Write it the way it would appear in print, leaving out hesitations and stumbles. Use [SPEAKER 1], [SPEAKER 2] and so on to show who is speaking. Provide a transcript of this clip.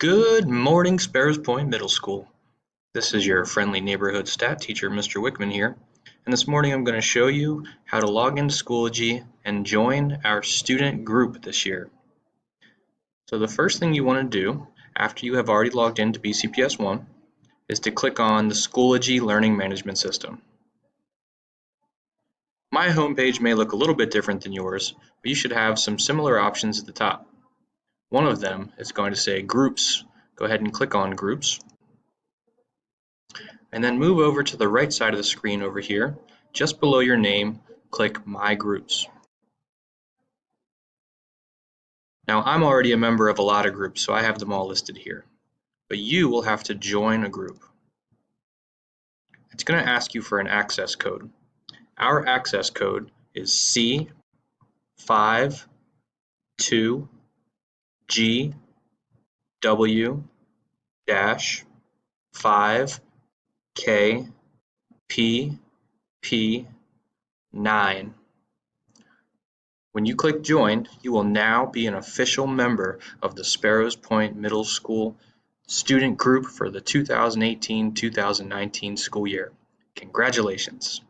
[SPEAKER 1] Good morning, Sparrows Point Middle School. This is your friendly neighborhood stat teacher, Mr. Wickman here. And this morning I'm going to show you how to log into Schoology and join our student group this year. So the first thing you want to do after you have already logged into BCPS 1 is to click on the Schoology Learning Management System. My homepage may look a little bit different than yours, but you should have some similar options at the top. One of them is going to say Groups. Go ahead and click on Groups. And then move over to the right side of the screen over here. Just below your name, click My Groups. Now I'm already a member of a lot of groups, so I have them all listed here. But you will have to join a group. It's going to ask you for an access code. Our access code is C5-2G-W-5KPP9. When you click Join, you will now be an official member of the Sparrows Point Middle School student group for the 2018-2019 school year. Congratulations!